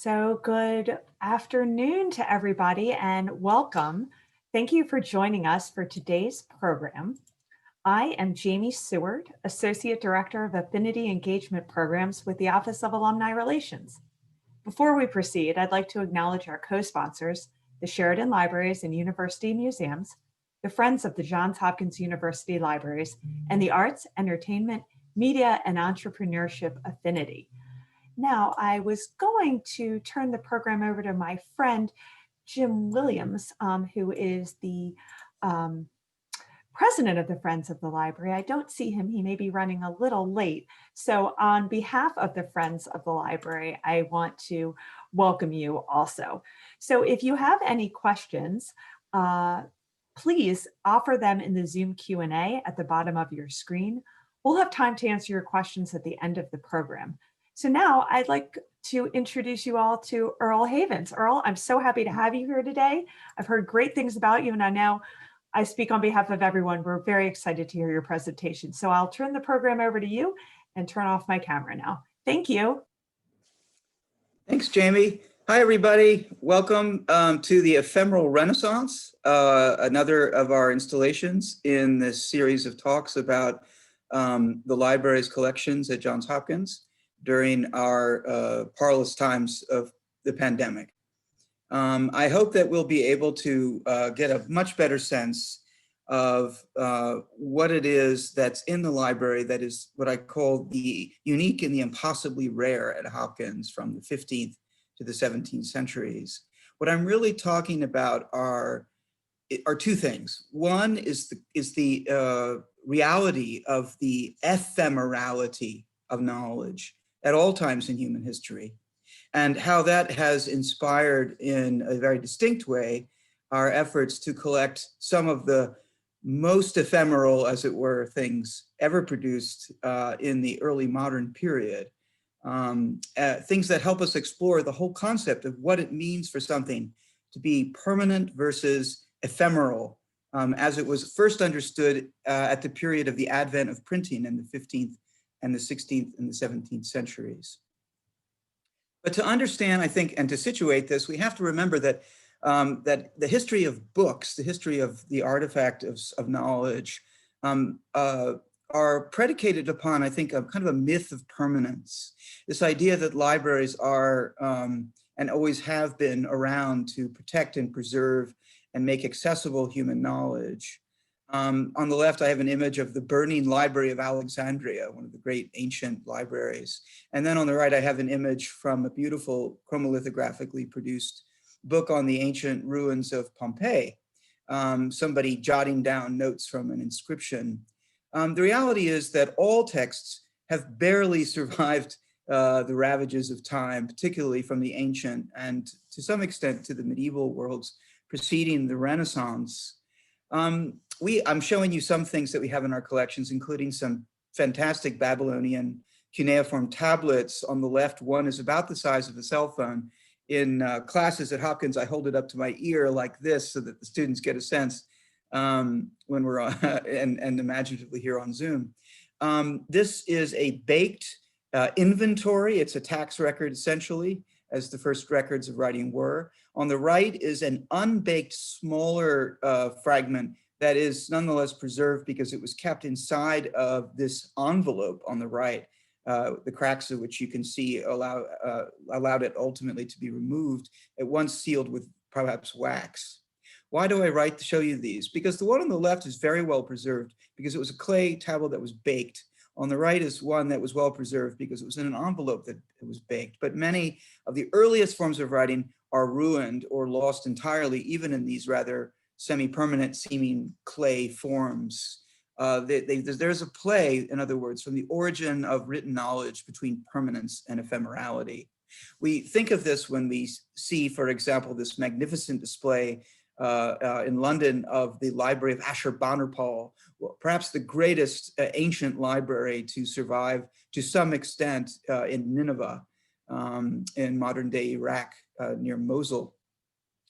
So good afternoon to everybody and welcome. Thank you for joining us for today's program. I am Jamie Seward, Associate Director of Affinity Engagement Programs with the Office of Alumni Relations. Before we proceed, I'd like to acknowledge our co-sponsors, the Sheridan Libraries and University Museums, the Friends of the Johns Hopkins University Libraries, and the Arts, Entertainment, Media, and Entrepreneurship Affinity. Now, I was going to turn the program over to my friend, Jim Williams, who is the president of the Friends of the Library. I don't see him. He may be running a little late. So on behalf of the Friends of the Library, I want to welcome you also. So if you have any questions, please offer them in the Zoom Q&A at the bottom of your screen. We'll have time to answer your questions at the end of the program. So now I'd like to introduce you all to Earle Havens. Earle, I'm so happy to have you here today. I've heard great things about you, and I know I speak on behalf of everyone. We're very excited to hear your presentation. So I'll turn the program over to you and turn off my camera now. Thank you. Thanks, Jamie. Hi, everybody. Welcome to the Ephemeral Renaissance, another of our installations in this series of talks about the library's collections at Johns Hopkins during our parlous times of the pandemic. I hope that we'll be able to get a much better sense of what it is that's in the library that is what I call the unique and the impossibly rare at Hopkins from the 15th to the 17th centuries. What I'm really talking about are two things. One is the reality of the ephemerality of knowledge at all times in human history, and how that has inspired in a very distinct way our efforts to collect some of the most ephemeral, as it were, things ever produced in the early modern period. Things that help us explore the whole concept of what it means for something to be permanent versus ephemeral, as it was first understood at the period of the advent of printing in the 15th and the 16th and the 17th centuries. But to understand, I think, and to situate this, we have to remember that that the history of books, the history of the artifact of knowledge, are predicated upon, I think, a kind of a myth of permanence. This idea that libraries are and always have been around to protect and preserve and make accessible human knowledge. On the left, I have an image of the burning library of Alexandria, one of the great ancient libraries. And then on the right, I have an image from a beautiful chromolithographically produced book on the ancient ruins of Pompeii, somebody jotting down notes from an inscription. The reality is that all texts have barely survived the ravages of time, particularly from the ancient and to some extent to the medieval worlds preceding the Renaissance. I'm showing you some things that we have in our collections, including some fantastic Babylonian cuneiform tablets. On the left, one is about the size of a cell phone. In classes at Hopkins, I hold it up to my ear like this so that the students get a sense when we're on, and imaginatively here on Zoom. This is a baked inventory. It's a tax record, essentially, as the first records of writing were. On the right is an unbaked, smaller fragment that is nonetheless preserved because it was kept inside of this envelope on the right, the cracks of which you can see allowed it ultimately to be removed, at once sealed with perhaps wax. Why do I show you these? Because the one on the left is very well preserved because it was a clay tablet that was baked. On the right is one that was well preserved because it was in an envelope that it was baked. But many of the earliest forms of writing are ruined or lost entirely, even in these rather semi-permanent seeming clay forms. There's a play, in other words, from the origin of written knowledge between permanence and ephemerality. We think of this when we see, for example, this magnificent display in London of the Library of Ashurbanipal, perhaps the greatest ancient library to survive to some extent in Nineveh, in modern day Iraq, near Mosul.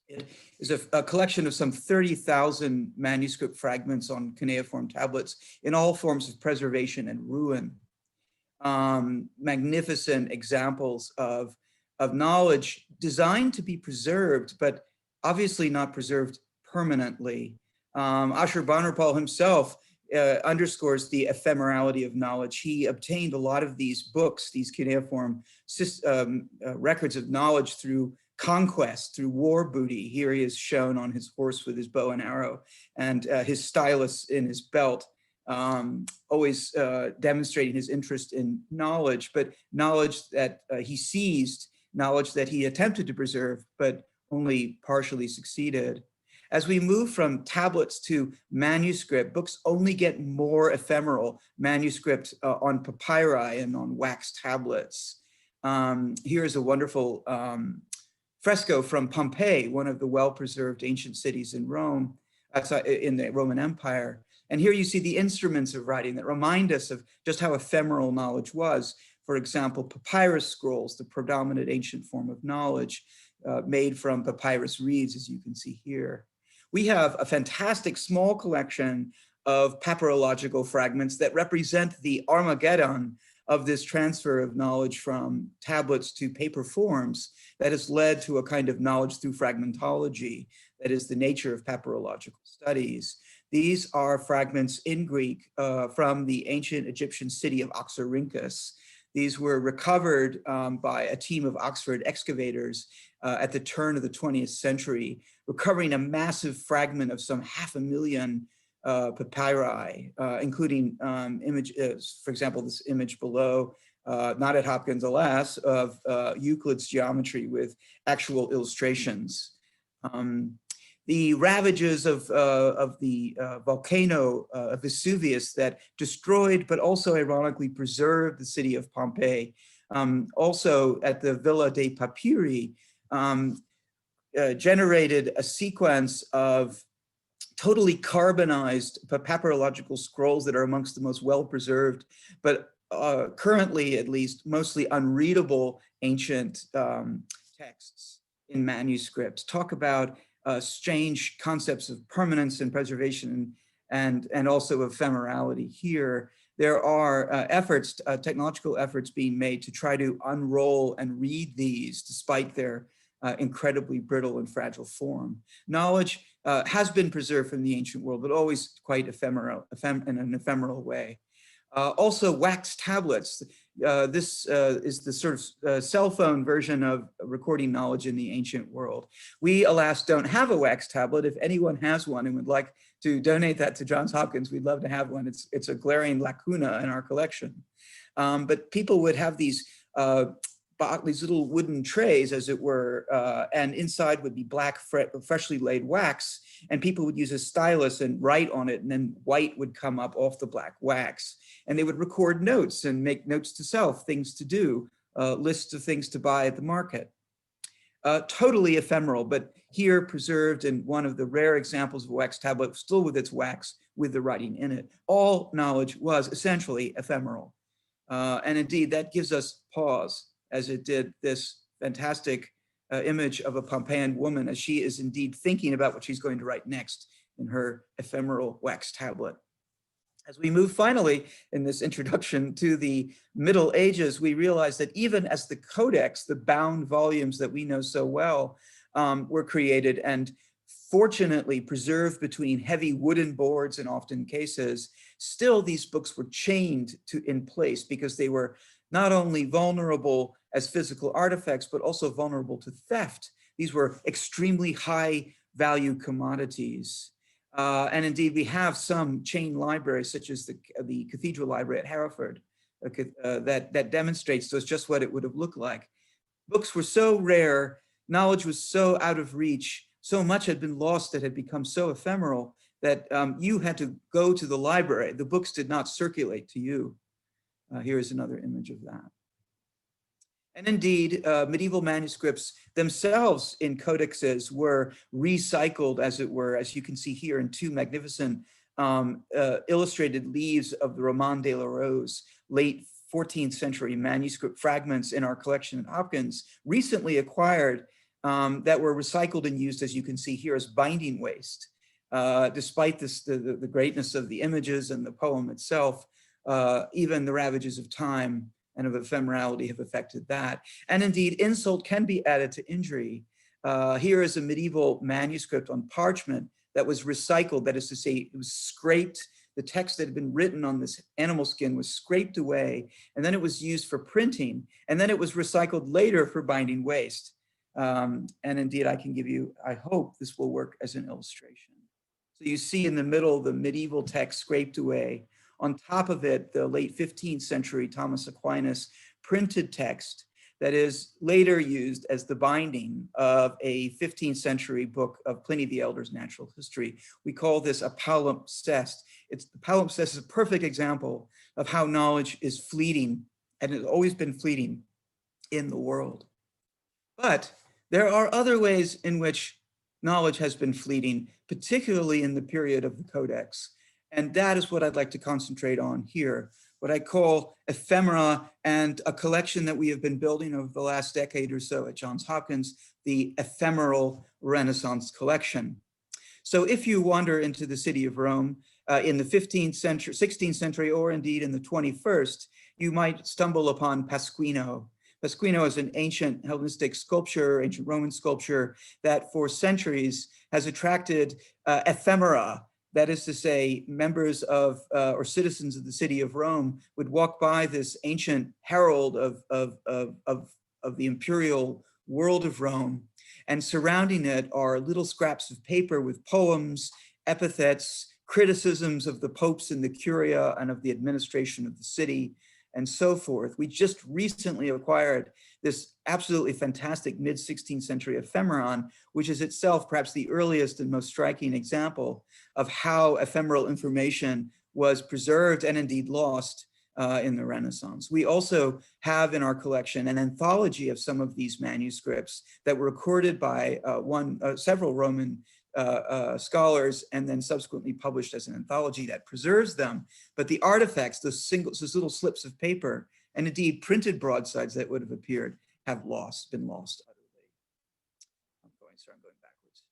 It is a collection of some 30,000 manuscript fragments on cuneiform tablets in all forms of preservation and ruin. Magnificent examples of of knowledge designed to be preserved, but obviously not preserved permanently. Ashurbanipal himself underscores the ephemerality of knowledge. He obtained a lot of these books, these cuneiform records of knowledge through conquest, through war booty. Here he is shown on his horse with his bow and arrow and his stylus in his belt, always demonstrating his interest in knowledge, but knowledge that he seized, knowledge that he attempted to preserve, but only partially succeeded. As we move from tablets to manuscript, books only get more ephemeral. Manuscript on papyri and on wax tablets. Here's a wonderful fresco from Pompeii, one of the well-preserved ancient cities in Rome, in the Roman Empire. And here you see the instruments of writing that remind us of just how ephemeral knowledge was. For example, papyrus scrolls, the predominant ancient form of knowledge, made from papyrus reeds, as you can see here. We have a fantastic small collection of papyrological fragments that represent the Armageddon of this transfer of knowledge from tablets to paper forms that has led to a kind of knowledge through fragmentology that is the nature of papyrological studies. These are fragments in Greek from the ancient Egyptian city of Oxyrhynchus. These were recovered by a team of Oxford excavators at the turn of the 20th century, recovering a massive fragment of some 500,000 papyri, including images, for example, this image below, not at Hopkins, alas, of Euclid's geometry with actual illustrations. The ravages of the volcano of Vesuvius that destroyed, but also ironically preserved the city of Pompeii. Also at the Villa dei Papyri, generated a sequence of totally carbonized papyrological scrolls that are amongst the most well-preserved, but currently at least mostly unreadable ancient texts in manuscripts. Talk about strange concepts of permanence and preservation and also ephemerality here. There are efforts, technological efforts being made to try to unroll and read these despite their incredibly brittle and fragile form. Knowledge has been preserved from the ancient world, but always quite ephemeral, in an ephemeral way. Also wax tablets. This is the sort of cell phone version of recording knowledge in the ancient world. We, alas, don't have a wax tablet. If anyone has one and would like to donate that to Johns Hopkins, we'd love to have one. It's a glaring lacuna in our collection. But people would have these little wooden trays, as it were, and inside would be black, freshly laid wax, and people would use a stylus and write on it, and then white would come up off the black wax. And they would record notes and make notes to self, things to do, lists of things to buy at the market. Totally ephemeral, but here preserved in one of the rare examples of a wax tablet, still with its wax, with the writing in it. All knowledge was essentially ephemeral. And indeed, that gives us pause, as it did this fantastic image of a Pompeian woman as she is indeed thinking about what she's going to write next in her ephemeral wax tablet. As we move finally in this introduction to the Middle Ages, we realize that even as the codex, the bound volumes that we know so well, were created and fortunately preserved between heavy wooden boards in often cases, still these books were chained in place because they were not only vulnerable as physical artifacts, but also vulnerable to theft. These were extremely high value commodities. And indeed, we have some chain libraries, such as the Cathedral Library at Hereford, that demonstrates to us just what it would have looked like. Books were so rare, knowledge was so out of reach, so much had been lost that had become so ephemeral that you had to go to the library. The books did not circulate to you. Here is another image of that. And indeed, medieval manuscripts themselves in codexes were recycled, as it were, as you can see here in two magnificent illustrated leaves of the Roman de la Rose, late 14th century manuscript fragments in our collection at Hopkins, recently acquired, that were recycled and used, as you can see here, as binding waste. Despite this, the greatness of the images and the poem itself, even the ravages of time and of ephemerality have affected that. And indeed, insult can be added to injury. Here is a medieval manuscript on parchment that was recycled, that is to say, it was scraped. The text that had been written on this animal skin was scraped away, and then it was used for printing, and then it was recycled later for binding waste. And indeed, I can give you, I hope this will work as an illustration. So you see in the middle, the medieval text scraped away. On top of it, the late 15th century Thomas Aquinas printed text that is later used as the binding of a 15th century book of Pliny the Elder's natural history. We call this a palimpsest. The palimpsest is a perfect example of how knowledge is fleeting, and has always been fleeting in the world. But there are other ways in which knowledge has been fleeting, particularly in the period of the Codex. And that is what I'd like to concentrate on here, what I call ephemera, and a collection that we have been building over the last decade or so at Johns Hopkins, the Ephemeral Renaissance Collection. So if you wander into the city of Rome in the 15th century, 16th century, or indeed in the 21st, you might stumble upon Pasquino. Pasquino is an ancient Hellenistic sculpture, ancient Roman sculpture, that for centuries has attracted ephemera. That is to say, members of or citizens of the city of Rome would walk by this ancient herald of the imperial world of Rome, and surrounding it are little scraps of paper with poems, epithets, criticisms of the popes and the curia and of the administration of the city, and so forth. We just recently acquired this absolutely fantastic mid-16th century ephemeron, which is itself perhaps the earliest and most striking example of how ephemeral information was preserved and indeed lost in the Renaissance. We also have in our collection an anthology of some of these manuscripts that were recorded by several Roman scholars and then subsequently published as an anthology that preserves them. But the artifacts, those little slips of paper, and indeed printed broadsides that would have appeared, have been lost utterly. I'm going backwards.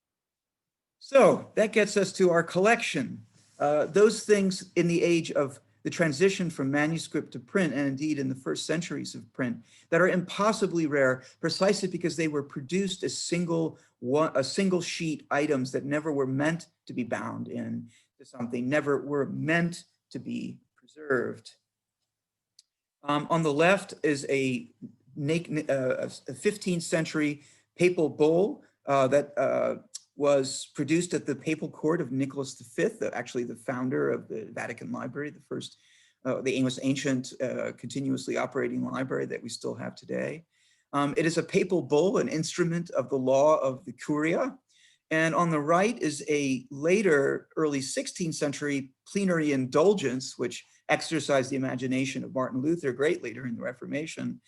So that gets us to our collection. Those things in the age of the transition from manuscript to print, and indeed in the first centuries of print, that are impossibly rare, precisely because they were produced as single sheet items that never were meant to be bound into something, never were meant to be preserved. On the left is a 15th century papal bull that was produced at the papal court of Nicholas V, actually the founder of the Vatican Library, the first, the most ancient continuously operating library that we still have today. It is a papal bull, an instrument of the law of the curia. And on the right is a later, early 16th century plenary indulgence, which exercised the imagination of Martin Luther greatly during the Reformation,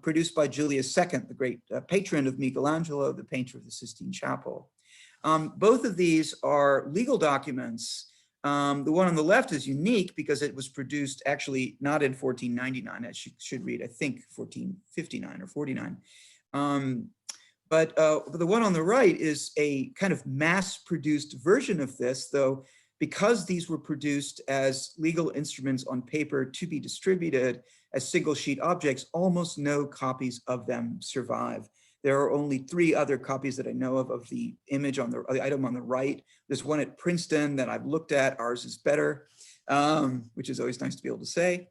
produced by Julius II, the great patron of Michelangelo, the painter of the Sistine Chapel. Both of these are legal documents. The one on the left is unique because it was produced actually not in 1499, as you should read, I think 1459 or 49. But the one on the right is a kind of mass-produced version of this, though, because these were produced as legal instruments on paper to be distributed as single sheet objects, almost no copies of them survive. There are only 3 other copies that I know of the image on the item on the right. There's one at Princeton that I've looked at. Ours is better, which is always nice to be able to say.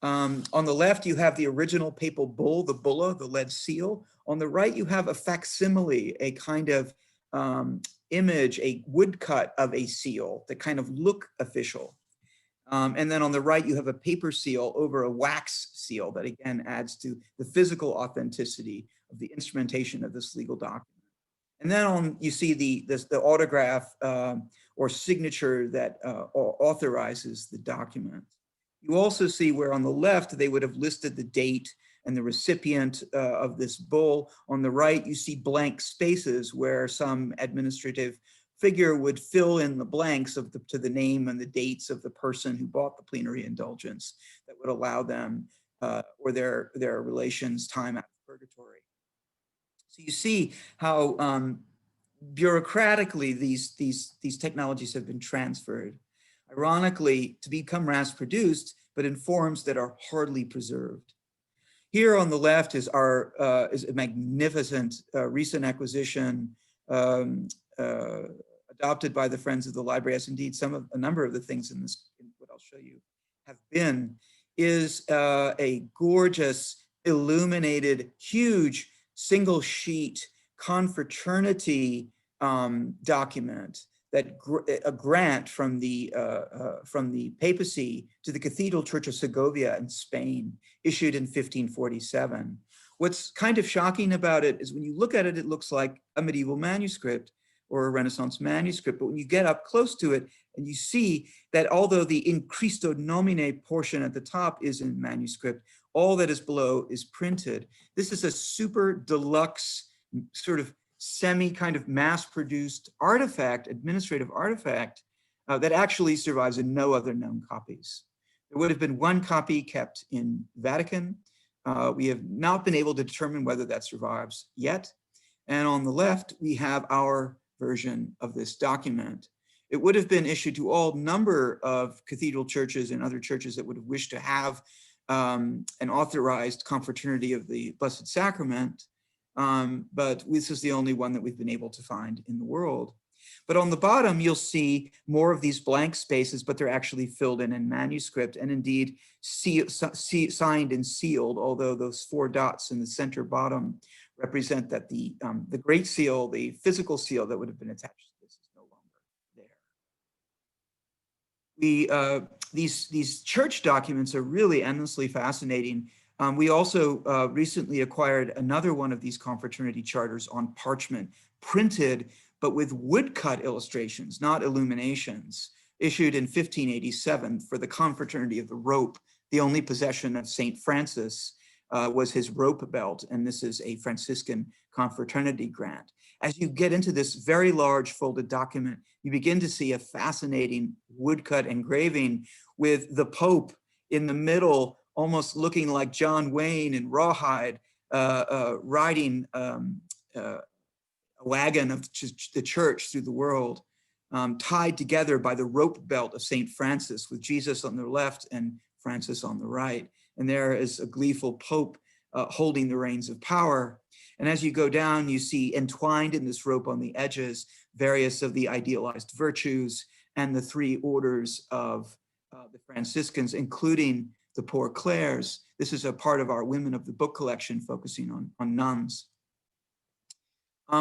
On the left, you have the original papal bull, the bulla, the lead seal. On the right, you have a facsimile, a kind of image, a woodcut of a seal that kind of look official. And then on the right, you have a paper seal over a wax seal that again adds to the physical authenticity of the instrumentation of this legal document. And then you see the autograph or signature that authorizes the document. You also see where on the left, they would have listed the date and the recipient of this bull. On the right, you see blank spaces where some administrative figure would fill in the blanks to the name and the dates of the person who bought the plenary indulgence that would allow them or their relations time out of purgatory. So you see how bureaucratically these technologies have been transferred, ironically, to become mass produced, but in forms that are hardly preserved. Here on the left is is a magnificent recent acquisition adopted by the Friends of the Library, as indeed a number of the things in what I'll show you have been, is a gorgeous, illuminated, huge single sheet confraternity document that a grant from the papacy to the Cathedral Church of Segovia in Spain, issued in 1547. What's kind of shocking about it is when you look at it, it looks like a medieval manuscript or a Renaissance manuscript. But when you get up close to it and you see that although the In Christo Nomine portion at the top is in manuscript, all that is below is printed. This is a super deluxe sort of semi kind of mass-produced artifact, administrative artifact, that actually survives in no other known copies. There would have been one copy kept in Vatican. We have not been able to determine whether that survives yet. And on the left, we have our version of this document. It would have been issued to all number of cathedral churches and other churches that would have wished to have an authorized confraternity of the Blessed Sacrament. But this is the only one that we've been able to find in the world. But on the bottom, you'll see more of these blank spaces, but they're actually filled in manuscript and indeed signed and sealed, although those 4 dots in the center bottom represent that the Great Seal, the physical seal that would have been attached to this, is no longer there. These church documents are really endlessly fascinating. We also recently acquired another one of these confraternity charters on parchment, printed, but with woodcut illustrations, not illuminations, issued in 1587 for the Confraternity of the Rope. The only possession of St. Francis was his rope belt, and this is a Franciscan confraternity grant. As you get into this very large folded document, you begin to see a fascinating woodcut engraving with the Pope in the middle, almost looking like John Wayne in rawhide, riding a wagon of the church through the world, tied together by the rope belt of St. Francis, with Jesus on the left and Francis on the right. And there is a gleeful Pope holding the reins of power. And as you go down, you see entwined in this rope on the edges, various of the idealized virtues and the 3 orders of the Franciscans, including the Poor Clares. This is a part of our Women of the Book collection focusing on nuns.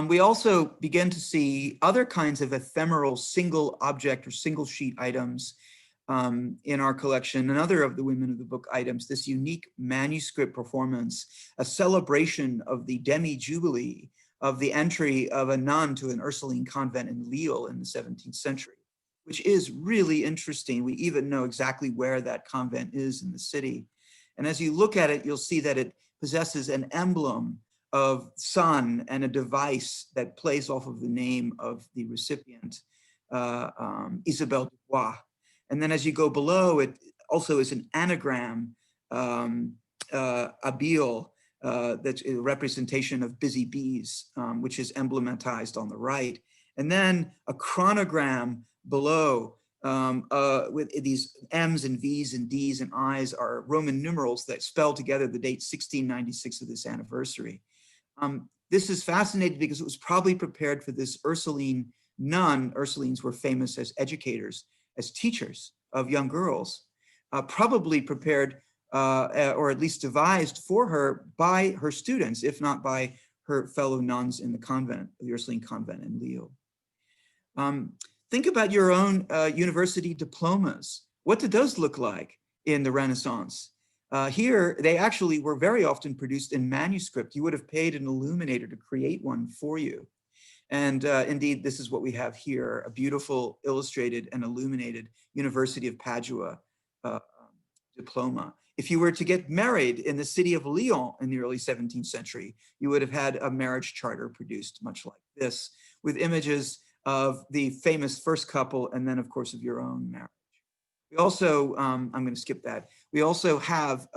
We also begin to see other kinds of ephemeral single object or single sheet items in our collection. Another of the Women of the Book items, this unique manuscript performance, a celebration of the demi-jubilee of the entry of a nun to an Ursuline convent in Lille in the 17th century, which is really interesting. We even know exactly where that convent is in the city. And as you look at it, you'll see that it possesses an emblem of sun and a device that plays off of the name of the recipient, Isabelle de Bois. And then as you go below, it also is an anagram, abile, that's a representation of busy bees, which is emblematized on the right. And then a chronogram below with these M's and V's and D's and I's are Roman numerals that spell together the date 1696 of this anniversary. This is fascinating because it was probably prepared for this Ursuline nun. Ursulines were famous as educators, as teachers of young girls, probably prepared or at least devised for her by her students, if not by her fellow nuns in the convent, the Ursuline convent in Lille. Think about your own university diplomas. What did those look like in the Renaissance? Here, they actually were very often produced in manuscript. You would have paid an illuminator to create one for you. And indeed, this is what we have here, a beautiful illustrated and illuminated University of Padua diploma. If you were to get married in the city of Lyon in the early 17th century, you would have had a marriage charter produced much like this, with images of the famous first couple, and then of course of your own marriage. We also, I'm going to skip that. We also have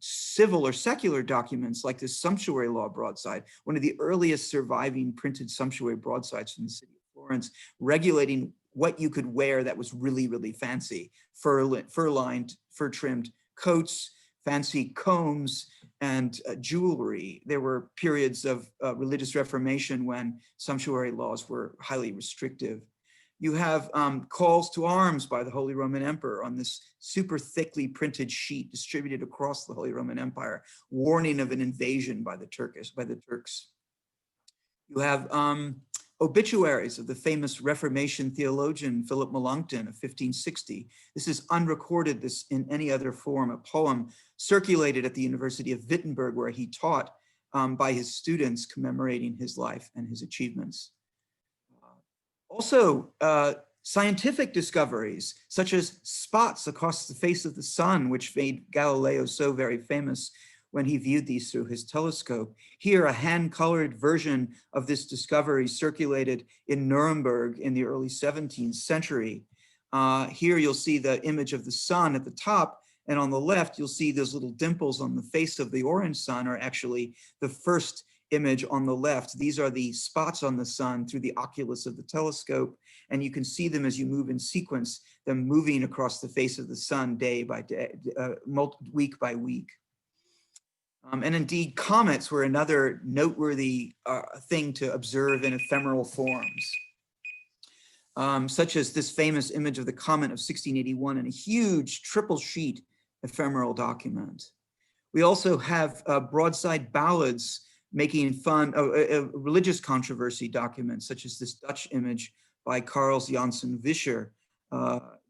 civil or secular documents like this sumptuary law broadside, one of the earliest surviving printed sumptuary broadsides from the city of Florence, regulating what you could wear that was really, really fancy. Fur-lined, fur-trimmed coats, fancy combs and jewelry. There were periods of religious reformation when sumptuary laws were highly restrictive. You have calls to arms by the Holy Roman Emperor on this super thickly printed sheet distributed across the Holy Roman Empire, warning of an invasion by the Turks. You have obituaries of the famous Reformation theologian Philip Melanchthon of 1560. This is unrecorded this in any other form, a poem circulated at the University of Wittenberg where he taught by his students commemorating his life and his achievements. Also, scientific discoveries such as spots across the face of the sun, which made Galileo so very famous when he viewed these through his telescope. Here, a hand-colored version of this discovery circulated in Nuremberg in the early 17th century. Here you'll see the image of the sun at the top, and on the left, you'll see those little dimples on the face of the orange sun are actually the first image on the left. These are the spots on the sun through the oculus of the telescope, and you can see them as you move in sequence, them moving across the face of the sun day by day, week by week. And indeed, comets were another noteworthy thing to observe in ephemeral forms, such as this famous image of the comet of 1681 in a huge triple sheet ephemeral document. We also have broadside ballads making fun of religious controversy documents, such as this Dutch image by Carl Janssen Vischer.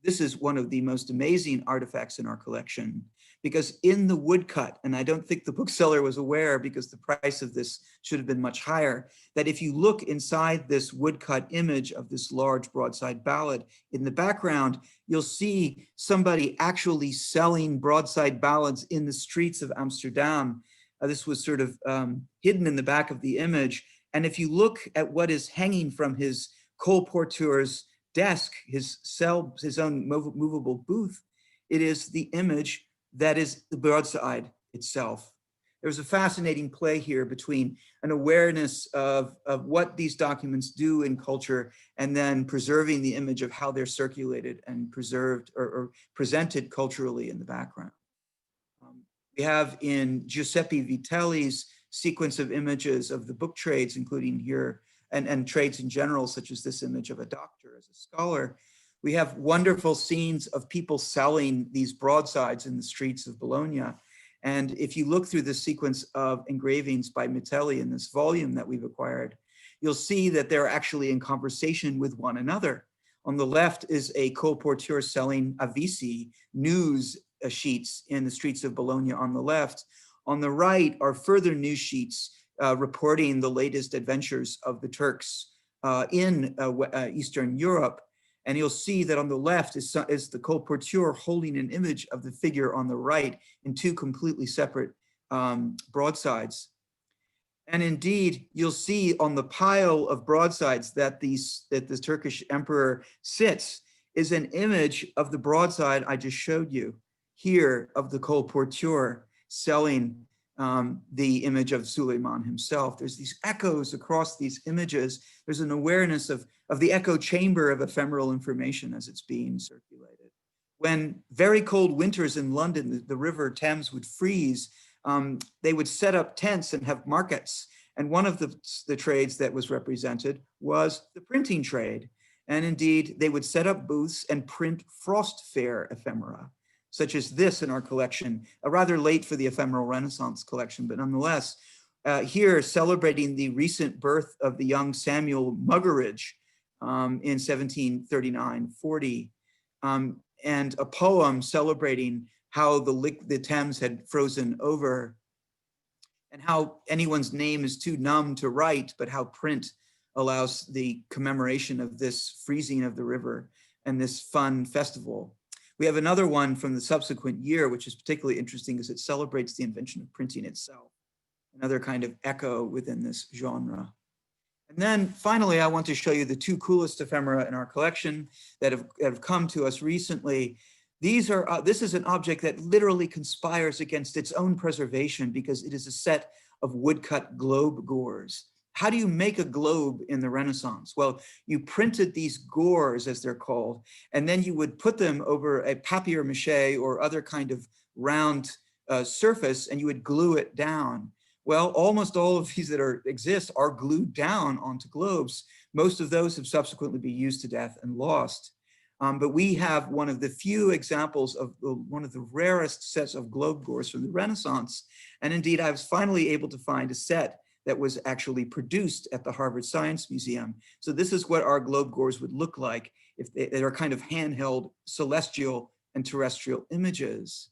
This is one of the most amazing artifacts in our collection, because in the woodcut, and I don't think the bookseller was aware because the price of this should have been much higher, that if you look inside this woodcut image of this large broadside ballad, in the background, you'll see somebody actually selling broadside ballads in the streets of Amsterdam. This was sort of hidden in the back of the image. And if you look at what is hanging from his colporteur's desk, his cell, his own movable booth, it is the image that is the broadside itself. There's a fascinating play here between an awareness of what these documents do in culture and then preserving the image of how they're circulated and preserved or presented culturally in the background. We have in Giuseppe Vitelli's sequence of images of the book trades, including here, and trades in general, such as this image of a doctor as a scholar. We have wonderful scenes of people selling these broadsides in the streets of Bologna. And if you look through the sequence of engravings by Vitelli in this volume that we've acquired, you'll see that they're actually in conversation with one another. On the left is a colporteur selling avvisi, news sheets in the streets of Bologna on the left. On the right are further news sheets reporting the latest adventures of the Turks in Eastern Europe. And you'll see that on the left is the colporteur holding an image of the figure on the right in two completely separate broadsides. And indeed, you'll see on the pile of broadsides that the Turkish emperor sits is an image of the broadside I just showed you here of the colporteur selling the image of Suleiman himself. There's these echoes across these images. There's an awareness of the echo chamber of ephemeral information as it's being circulated. When very cold winters in London, the River Thames would freeze, they would set up tents and have markets. And one of the trades that was represented was the printing trade. And indeed, they would set up booths and print frost fair ephemera, such as this in our collection, rather late for the Ephemeral Renaissance collection, but nonetheless, here celebrating the recent birth of the young Samuel Muggeridge in 1739-40, and a poem celebrating how the Thames had frozen over and how anyone's name is too numb to write, but how print allows the commemoration of this freezing of the river and this fun festival. We have another one from the subsequent year, which is particularly interesting because it celebrates the invention of printing itself, another kind of echo within this genre. And then finally, I want to show you the two coolest ephemera in our collection that have come to us recently. This is an object that literally conspires against its own preservation because it is a set of woodcut globe gores. How do you make a globe in the Renaissance? Well, you printed these gores, as they're called, and then you would put them over a papier-mâché or other kind of round surface and you would glue it down. Well, almost all of these that exist are glued down onto globes. Most of those have subsequently been used to death and lost. But we have one of the few examples of one of the rarest sets of globe gores from the Renaissance. And indeed, I was finally able to find a set that was actually produced at the Harvard Science Museum. So this is what our globe gores would look like if they are kind of handheld celestial and terrestrial images.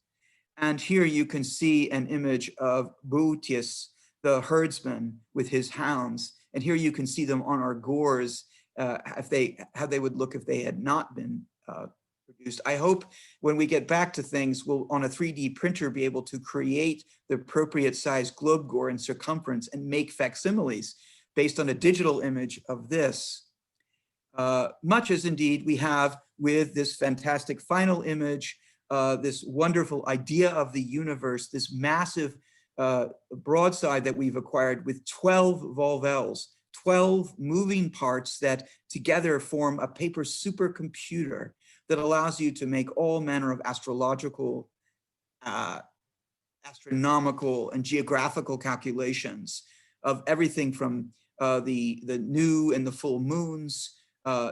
And here you can see an image of Boetius, the herdsman, with his hounds. And here you can see them on our gores, how they would look if they had not been produced. I hope when we get back to things, we'll on a 3D printer be able to create the appropriate size globe gore and circumference and make facsimiles based on a digital image of this. Much as indeed we have with this fantastic final image, this wonderful idea of the universe, this massive broadside that we've acquired with 12 volvels, 12 moving parts that together form a paper supercomputer that allows you to make all manner of astrological, astronomical, and geographical calculations of everything from the new and the full moons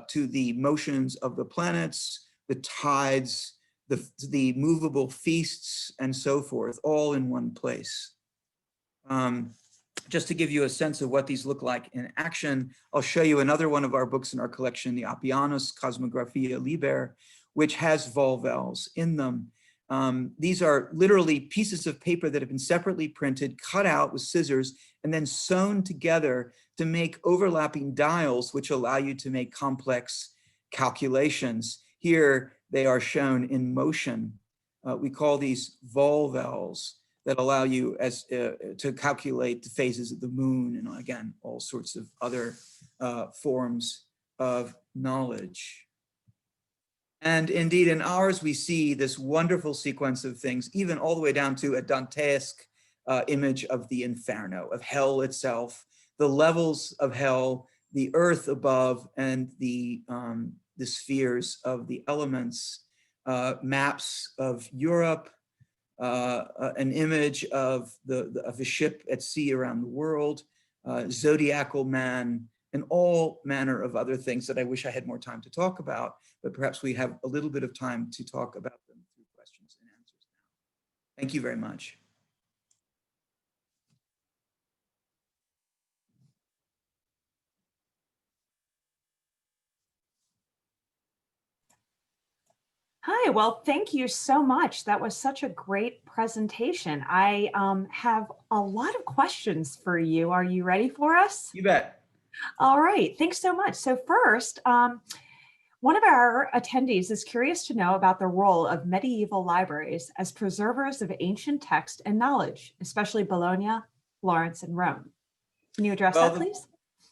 to the motions of the planets, the tides, the movable feasts, and so forth, all in one place. Just to give you a sense of what these look like in action, I'll show you another one of our books in our collection, the Appianus Cosmographia Liber, which has volvels in them. These are literally pieces of paper that have been separately printed, cut out with scissors, and then sewn together to make overlapping dials, which allow you to make complex calculations. Here, they are shown in motion. We call these volvels that allow you to calculate the phases of the moon and again, all sorts of other forms of knowledge. And indeed in ours, we see this wonderful sequence of things, even all the way down to a Dantesque image of the Inferno, of hell itself, the levels of hell, the earth above, and the spheres of the elements, maps of Europe, an image of a ship at sea around the world, zodiacal man, and all manner of other things that I wish I had more time to talk about, but perhaps we have a little bit of time to talk about them through questions and answers now. Thank you very much. Hi, well, thank you so much. That was such a great presentation. I have a lot of questions for you. Are you ready for us? You bet. All right, thanks so much. So first, one of our attendees is curious to know about the role of medieval libraries as preservers of ancient text and knowledge, especially Bologna, Florence, and Rome. Can you address that, please?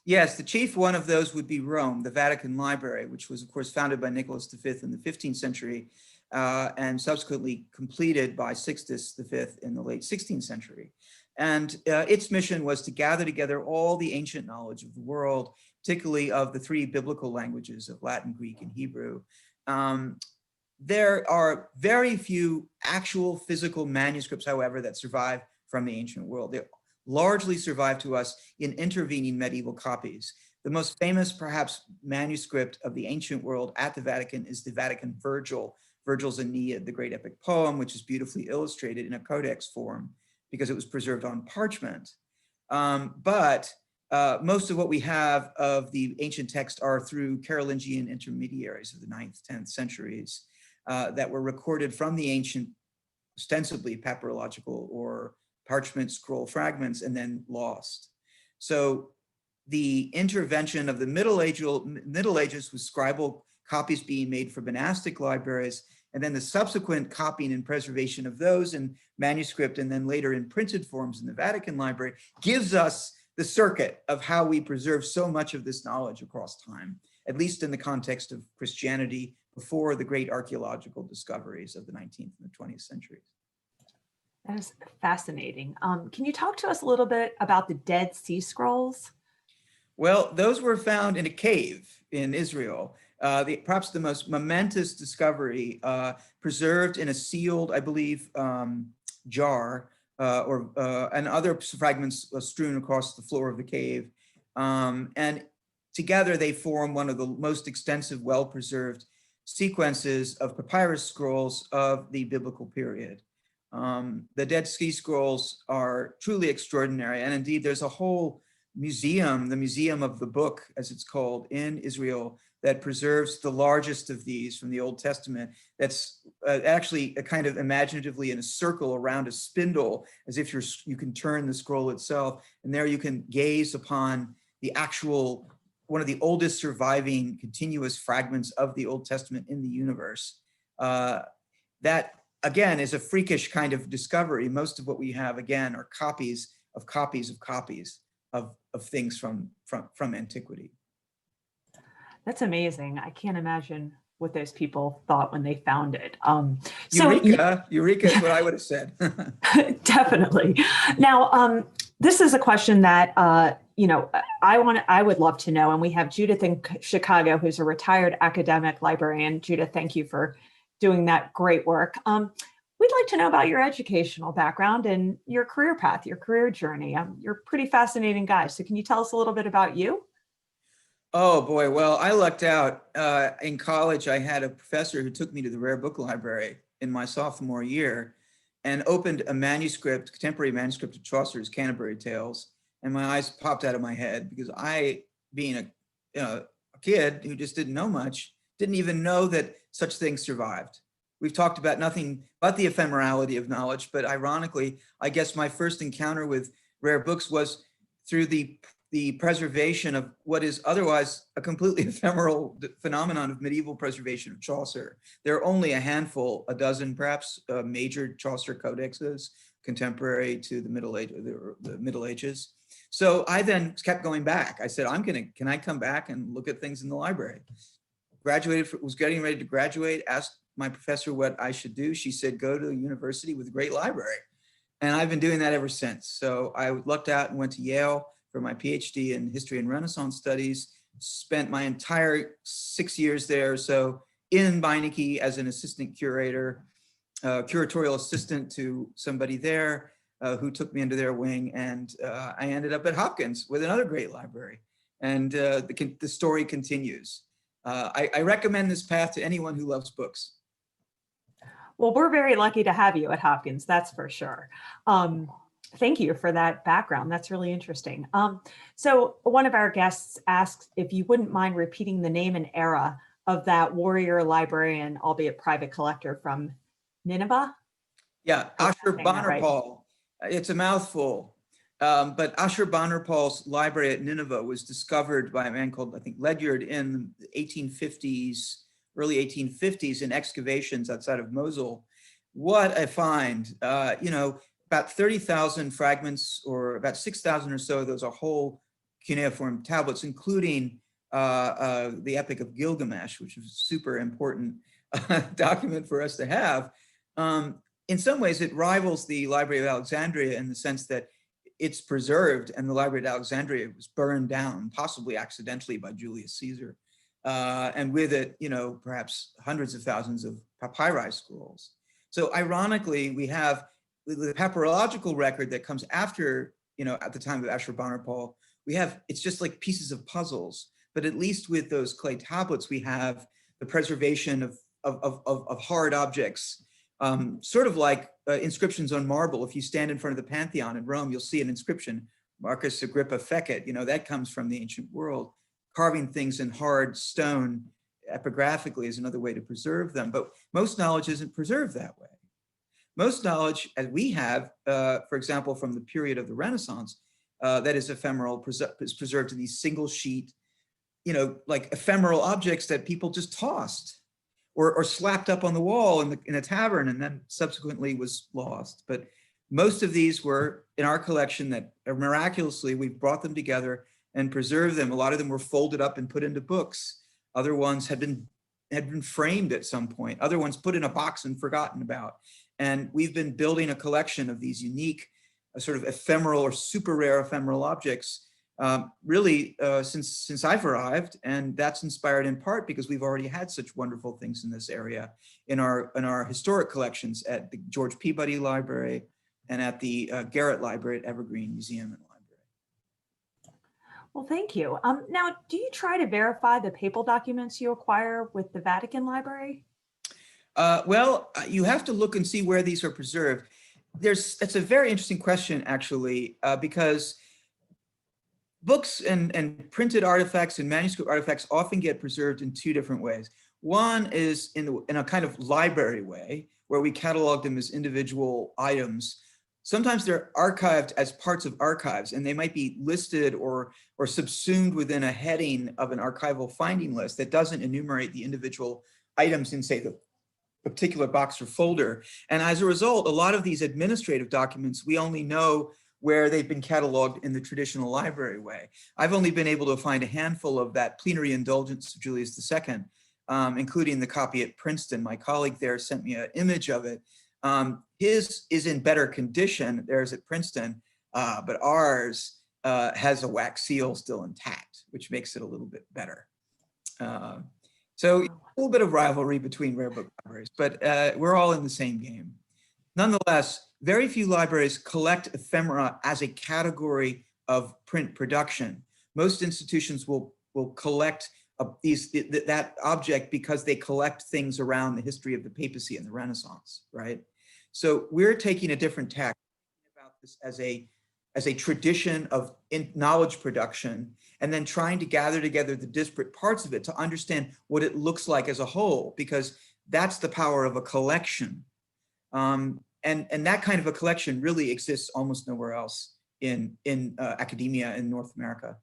Yes, the chief one of those would be Rome, the Vatican Library, which was, of course, founded by Nicholas V in the 15th century and subsequently completed by Sixtus V in the late 16th century. And its mission was to gather together all the ancient knowledge of the world, particularly of the three biblical languages of Latin, Greek, and Hebrew. There are very few actual physical manuscripts, however, that survive from the ancient world. They largely survive to us in intervening medieval copies. The most famous, perhaps, manuscript of the ancient world at the Vatican is the Vatican Virgil, Virgil's Aeneid, the great epic poem, which is beautifully illustrated in a codex form because it was preserved on parchment. But most of what we have of the ancient text are through Carolingian intermediaries of the 9th, 10th centuries that were recorded from the ancient, ostensibly papyrological or parchment scroll fragments and then lost. So the intervention of the Middle Ages with scribal copies being made for monastic libraries, and then the subsequent copying and preservation of those in manuscript and then later in printed forms in the Vatican Library gives us the circuit of how we preserve so much of this knowledge across time, at least in the context of Christianity before the great archaeological discoveries of the 19th and the 20th centuries. That is fascinating. Can you talk to us a little bit about the Dead Sea Scrolls? Well, those were found in a cave in Israel. Perhaps the most momentous discovery, preserved in a sealed, I believe, jar and other fragments strewn across the floor of the cave. And together they form one of the most extensive, well-preserved sequences of papyrus scrolls of the biblical period. The Dead Sea Scrolls are truly extraordinary. And indeed, there's a whole museum, the Museum of the Book, as it's called, in Israel, that preserves the largest of these from the Old Testament. That's actually a kind of imaginatively in a circle around a spindle, as if you can turn the scroll itself. And there you can gaze upon the actual, one of the oldest surviving continuous fragments of the Old Testament in the universe. That, again, is a freakish kind of discovery. Most of what we have, again, are copies of copies of copies of things from antiquity. That's amazing. I can't imagine what those people thought when they found it. Eureka is what I would have said. Definitely. Now, this is a question that I would love to know, and we have Judith in Chicago, who's a retired academic librarian. Judith, thank you for doing that great work. We'd like to know about your educational background and your career path, your career journey. You're a pretty fascinating guy. So can you tell us a little bit about you? Oh boy, well, I lucked out. In college, I had a professor who took me to the Rare Book Library in my sophomore year and opened a manuscript, contemporary manuscript of Chaucer's Canterbury Tales. And my eyes popped out of my head because I, being a kid who just didn't know much, didn't even know that such things survived. We've talked about nothing but the ephemerality of knowledge, but ironically, I guess my first encounter with rare books was through the preservation of what is otherwise a completely ephemeral phenomenon of medieval preservation of Chaucer. There are only a handful, a dozen perhaps, major Chaucer codexes contemporary to the Middle Ages. So I then kept going back. I said, can I come back and look at things in the library? Was getting ready to graduate, asked my professor what I should do. She said, go to a university with a great library. And I've been doing that ever since. So I lucked out and went to Yale for my PhD in history and Renaissance studies, spent my entire 6 years there. So in Beinecke as an assistant curator, curatorial assistant to somebody there who took me under their wing. And I ended up at Hopkins with another great library. And the story continues. I recommend this path to anyone who loves books. Well, we're very lucky to have you at Hopkins, that's for sure. Thank you for that background. That's really interesting. So one of our guests asked if you wouldn't mind repeating the name and era of that warrior librarian, albeit private collector from Nineveh? Yeah, Ashurbanipal. Right. It's a mouthful. But Ashurbanipal's library at Nineveh was discovered by a man called, I think, Ledyard in the 1850s, early 1850s in excavations outside of Mosul. What a find. About 30,000 fragments, or about 6,000 or so, those are whole cuneiform tablets, including the Epic of Gilgamesh, which is a super important document for us to have. In some ways, it rivals the Library of Alexandria in the sense that it's preserved, and the Library of Alexandria was burned down, possibly accidentally, by Julius Caesar. And with it, perhaps hundreds of thousands of papyri scrolls. So ironically, we have the Pepperological record that comes after, at the time of Ashurbanipal. It's just like pieces of puzzles, but at least with those clay tablets, we have the preservation of hard objects, sort of like inscriptions on marble. If you stand in front of the Pantheon in Rome, you'll see an inscription, Marcus Agrippa Fecit, that comes from the ancient world. Carving things in hard stone epigraphically is another way to preserve them, but most knowledge isn't preserved that way. Most knowledge, as we have, for example, from the period of the Renaissance, that is ephemeral, is preserved in these single sheet, like ephemeral objects that people just tossed or slapped up on the wall in a tavern and then subsequently was lost. But most of these were in our collection that miraculously we've brought them together and preserved them. A lot of them were folded up and put into books. Other ones had been framed at some point. Other ones put in a box and forgotten about. And we've been building a collection of these unique sort of ephemeral or super rare ephemeral objects really since I've arrived, and that's inspired in part because we've already had such wonderful things in this area in our historic collections at the George Peabody Library and at the Garrett Library at Evergreen Museum and Library. Well, thank you. Now, do you try to verify the papal documents you acquire with the Vatican Library? You have to look and see where these are preserved. It's a very interesting question, actually, because books and printed artifacts and manuscript artifacts often get preserved in two different ways. One is in a kind of library way, where we catalog them as individual items. Sometimes they're archived as parts of archives, and they might be listed or subsumed within a heading of an archival finding list that doesn't enumerate the individual items in, say, the particular box or folder. And as a result, a lot of these administrative documents, we only know where they've been cataloged in the traditional library way. I've only been able to find a handful of that plenary indulgence of Julius II, including the copy at Princeton. My colleague there sent me an image of it. His is in better condition, theirs at Princeton, but ours has a wax seal still intact, which makes it a little bit better. So a little bit of rivalry between rare book libraries, but we're all in the same game. Nonetheless, very few libraries collect ephemera as a category of print production. Most institutions will collect that object because they collect things around the history of the papacy and the Renaissance, right? So we're taking a different tack about this as a tradition of knowledge production, and then trying to gather together the disparate parts of it to understand what it looks like as a whole, because that's the power of a collection. And that kind of a collection really exists almost nowhere else in academia in North America.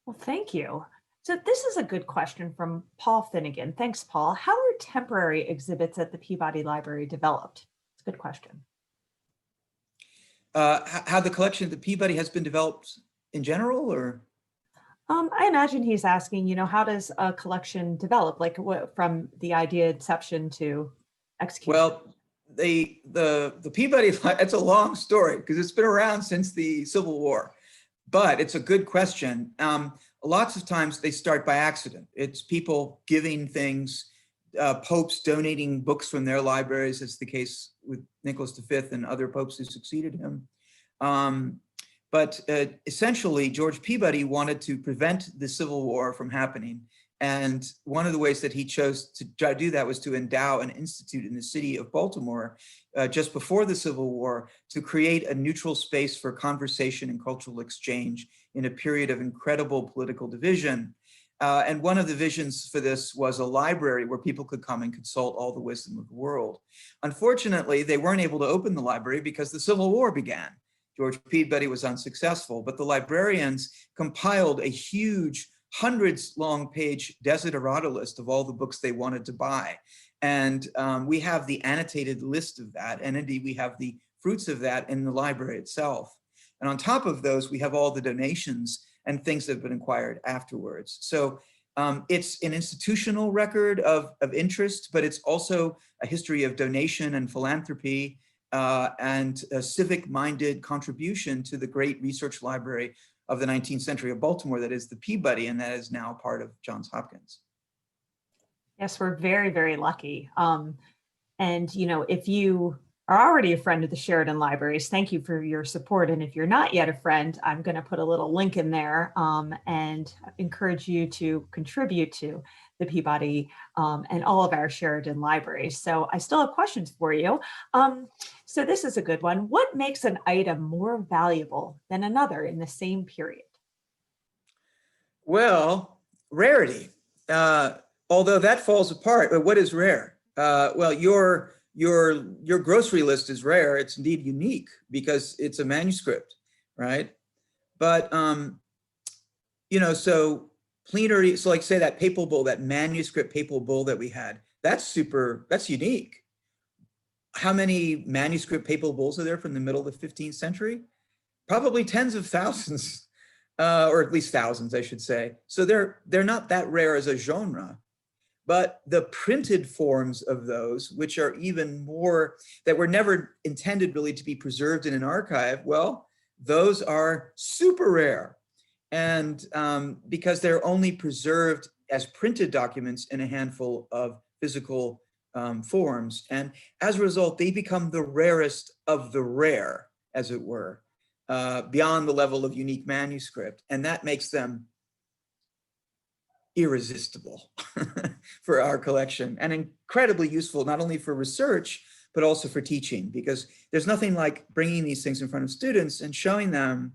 Well, thank you. So this is a good question from Paul Finnegan. Thanks, Paul. How are temporary exhibits at the Peabody Library developed? It's a good question. How the collection of the Peabody has been developed in general, or? I imagine he's asking, how does a collection develop, like from the idea inception to execution? Well, the Peabody, it's a long story because it's been around since the Civil War, but it's a good question. Lots of times they start by accident. It's people giving things, popes donating books from their libraries, as the case with Nicholas V and other popes who succeeded him. But essentially, George Peabody wanted to prevent the Civil War from happening. And one of the ways that he chose to try to do that was to endow an institute in the city of Baltimore just before the Civil War to create a neutral space for conversation and cultural exchange in a period of incredible political division. And one of the visions for this was a library where people could come and consult all the wisdom of the world. Unfortunately, they weren't able to open the library because the Civil War began. George Peabody was unsuccessful, but the librarians compiled a huge hundreds long page desiderata list of all the books they wanted to buy. And we have the annotated list of that. And indeed, we have the fruits of that in the library itself. And on top of those, we have all the donations and things that have been acquired afterwards. So it's an institutional record of interest, but it's also a history of donation and philanthropy and a civic-minded contribution to the great research library of the 19th century of Baltimore, that is the Peabody, and that is now part of Johns Hopkins. Yes, we're very, very lucky. And, if you are already a friend of the Sheridan Libraries, thank you for your support. And if you're not yet a friend, I'm going to put a little link in there and encourage you to contribute to the Peabody and all of our Sheridan Libraries. So I still have questions for you. So this is a good one. What makes an item more valuable than another in the same period? Well, rarity. Although that falls apart, but what is rare? Well, your grocery list is rare. It's indeed unique because it's a manuscript, right? But so plenary. So, like, say that papal bull, that manuscript papal bull that we had. That's unique. How many manuscript papal bulls are there from the middle of the 15th century? Probably tens of thousands, or at least thousands, I should say. So they're not that rare as a genre. But the printed forms of those, which are even more, that were never intended really to be preserved in an archive, well, those are super rare. And because they're only preserved as printed documents in a handful of physical forms. And as a result, they become the rarest of the rare, as it were, beyond the level of unique manuscript. And that makes them irresistible for our collection, and incredibly useful, not only for research, but also for teaching, because there's nothing like bringing these things in front of students and showing them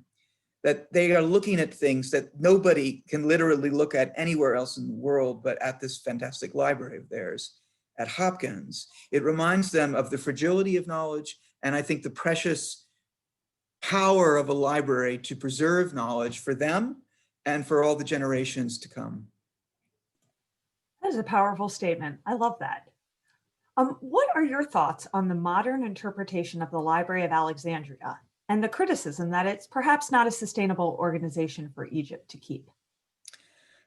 that they are looking at things that nobody can literally look at anywhere else in the world, but at this fantastic library of theirs at Hopkins. It reminds them of the fragility of knowledge, and I think the precious power of a library to preserve knowledge for them and for all the generations to come. That is a powerful statement. I love that. What are your thoughts on the modern interpretation of the Library of Alexandria and the criticism that it's perhaps not a sustainable organization for Egypt to keep?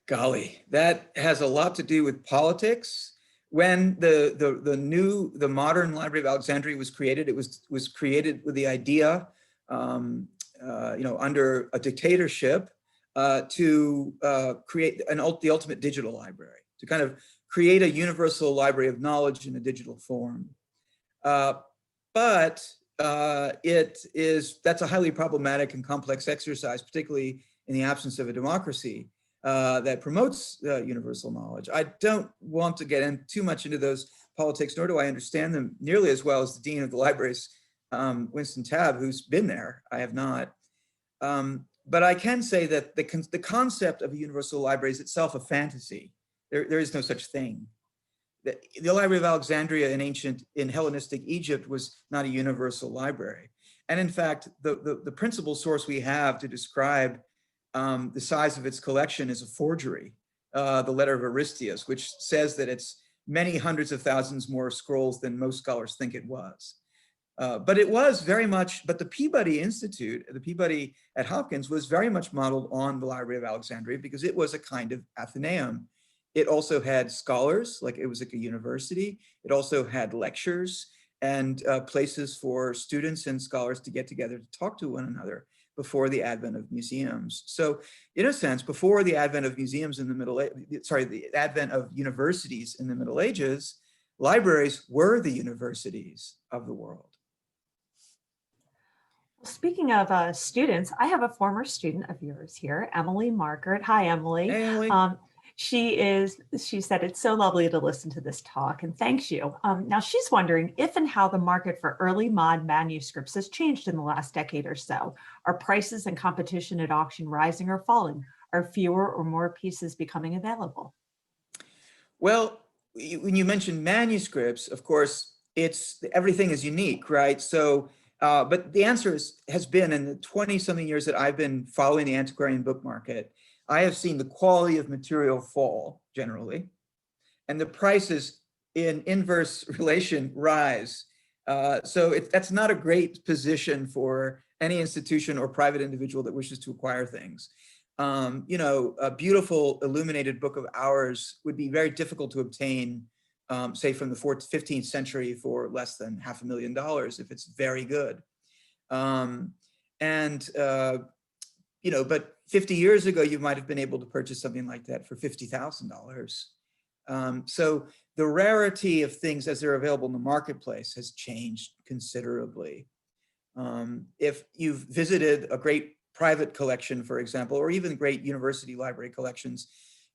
Golly, that has a lot to do with politics. When the modern Library of Alexandria was created, it was created with the idea, under a dictatorship, to create the ultimate digital library, to kind of create a universal library of knowledge in a digital form. But that's a highly problematic and complex exercise, particularly in the absence of a democracy that promotes universal knowledge. I don't want to get in too much into those politics, nor do I understand them nearly as well as the Dean of the Libraries, Winston Tabb, who's been there. I have not. But I can say that the concept of a universal library is itself a fantasy. There is no such thing. The Library of Alexandria in Hellenistic Egypt was not a universal library. And in fact, the principal source we have to describe the size of its collection is a forgery, the letter of Aristeas, which says that it's many hundreds of thousands more scrolls than most scholars think it was. But it was very much, but the Peabody Institute, the Peabody at Hopkins, was very much modeled on the Library of Alexandria because it was a kind of Athenaeum. It also had scholars, like it was like a university. It also had lectures and places for students and scholars to get together to talk to one another before the advent of museums. So in a sense, before the advent of museums in the the advent of universities in the Middle Ages, libraries were the universities of the world. Speaking of students, I have a former student of yours here, Emily Margaret. Hi, Emily. Hey, Emily. She said it's so lovely to listen to this talk, and thanks you. Now she's wondering if and how the market for early mod manuscripts has changed in the last decade or so. Are prices and competition at auction rising or falling? Are fewer or more pieces becoming available? Well, when you mention manuscripts, of course, everything is unique, right? So, but the answer has been, in the 20-something years that I've been following the antiquarian book market, I have seen the quality of material fall generally, and the prices in inverse relation rise. So that's not a great position for any institution or private individual that wishes to acquire things. A beautiful illuminated book of hours would be very difficult to obtain, say from the 15th century, for less than $500,000 if it's very good. But 50 years ago, you might have been able to purchase something like that for $50,000. So the rarity of things as they're available in the marketplace has changed considerably. If you've visited a great private collection, for example, or even great university library collections,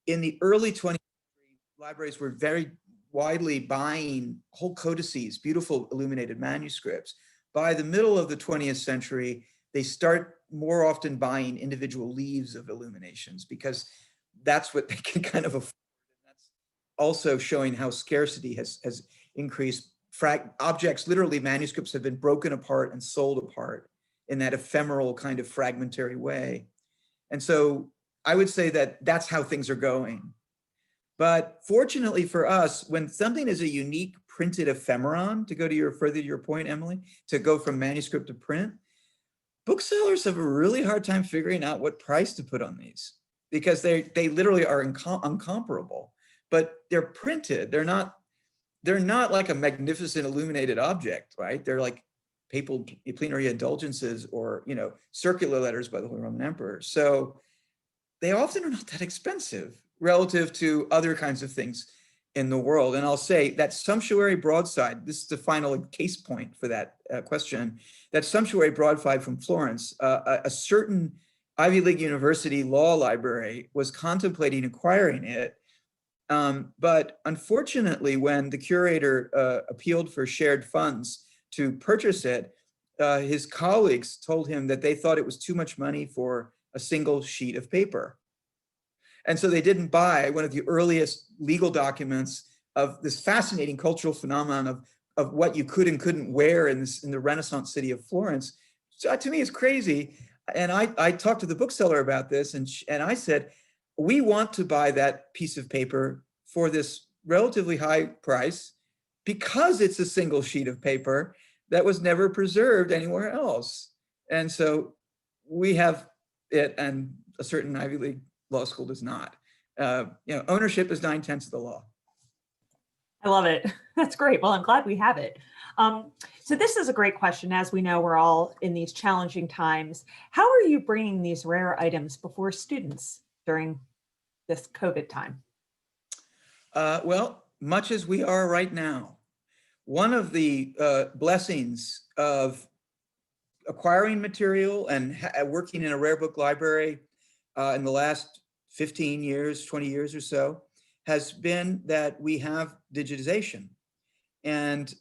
in the early 20th century, libraries were very widely buying whole codices, beautiful illuminated manuscripts. By the middle of the 20th century, they start more often buying individual leaves of illuminations because that's what they can kind of afford. And that's also showing how scarcity has increased. Objects, literally manuscripts, have been broken apart and sold apart in that ephemeral kind of fragmentary way. And so I would say that that's how things are going. But fortunately for us, when something is a unique printed ephemeron, to go to your point, Emily, to go from manuscript to print, booksellers have a really hard time figuring out what price to put on these because they literally are incomparable, but they're printed. They're not like a magnificent illuminated object, right? They're like papal plenary indulgences or, circular letters by the Holy Roman Emperor. So they often are not that expensive relative to other kinds of things in the world. And I'll say that sumptuary broadside, this is the final case point for that question, that sumptuary broadside from Florence, a certain Ivy League University law library was contemplating acquiring it. But unfortunately, when the curator appealed for shared funds to purchase it, his colleagues told him that they thought it was too much money for a single sheet of paper. And so they didn't buy one of the earliest legal documents of this fascinating cultural phenomenon of what you could and couldn't wear in the Renaissance city of Florence. So to me, it's crazy. And I talked to the bookseller about this, and I said, we want to buy that piece of paper for this relatively high price because it's a single sheet of paper that was never preserved anywhere else. And so we have it, and a certain Ivy League law school does not. Ownership is 9/10 of the law. I love it. That's great. Well, I'm glad we have it. So this is a great question. As we know, we're all in these challenging times. How are you bringing these rare items before students during this COVID time? Well, much as we are right now. One of the blessings of acquiring material and working in a rare book library in the last 15 years, 20 years or so, has been that we have digitization. And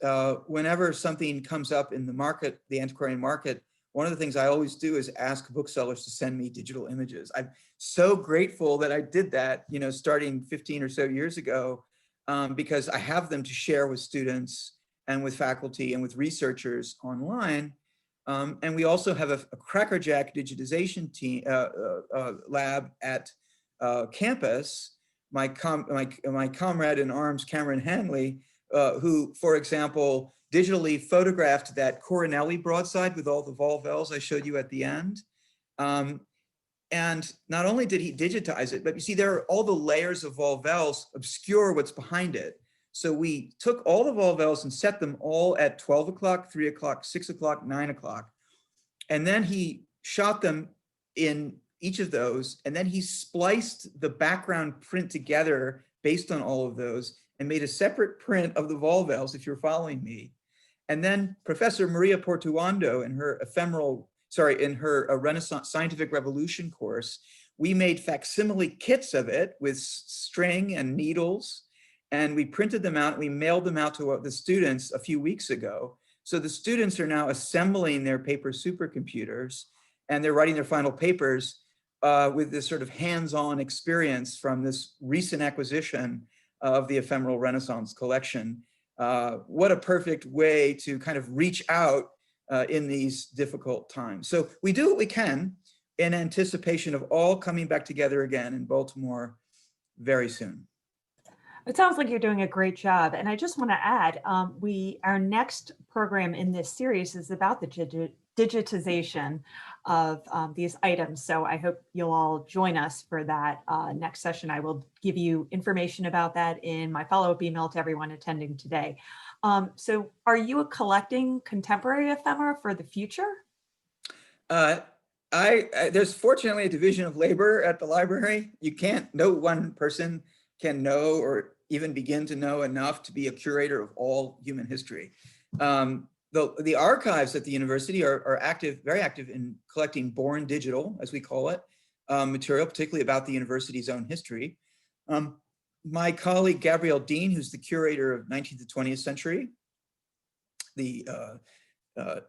whenever something comes up in the market, the antiquarian market, one of the things I always do is ask booksellers to send me digital images. I'm so grateful that I did that, starting 15 or so years ago, because I have them to share with students and with faculty and with researchers online. And we also have a crackerjack digitization team lab at campus. My comrade in arms, Cameron Hanley, who, for example, digitally photographed that Coronelli broadside with all the volvels I showed you at the end. And not only did he digitize it, but you see there are all the layers of volvels obscure what's behind it. So we took all the volvels and set them all at 12 o'clock, 3 o'clock, 6 o'clock, 9 o'clock. And then he shot them in each of those. And then he spliced the background print together based on all of those and made a separate print of the volvels, if you're following me. And then Professor Maria Portuondo in her Renaissance Scientific Revolution course, we made facsimile kits of it with string and needles, and we printed them out and we mailed them out to the students a few weeks ago. So the students are now assembling their paper supercomputers and they're writing their final papers with this sort of hands-on experience from this recent acquisition of the Ephemeral Renaissance collection. What a perfect way to kind of reach out in these difficult times. So we do what we can in anticipation of all coming back together again in Baltimore very soon. It sounds like you're doing a great job. And I just want to add, our next program in this series is about the digitization of these items. So I hope you'll all join us for that next session. I will give you information about that in my follow-up email to everyone attending today. So are you collecting contemporary ephemera for the future? There's fortunately a division of labor at the library. No one person can know or even begin to know enough to be a curator of all human history. The archives at the university are very active in collecting born digital, as we call it, material, particularly about the university's own history. My colleague, Gabrielle Dean, who's the curator of 19th to 20th century,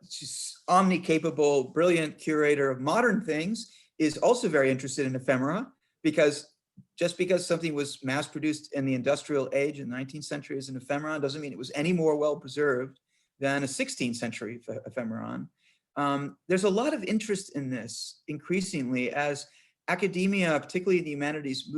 she's omni-capable, brilliant curator of modern things, is also very interested in ephemera, because just because something was mass produced in the industrial age in the 19th century as an ephemeron doesn't mean it was any more well preserved than a 16th century ephemeron. There's a lot of interest in this increasingly as academia, particularly the humanities,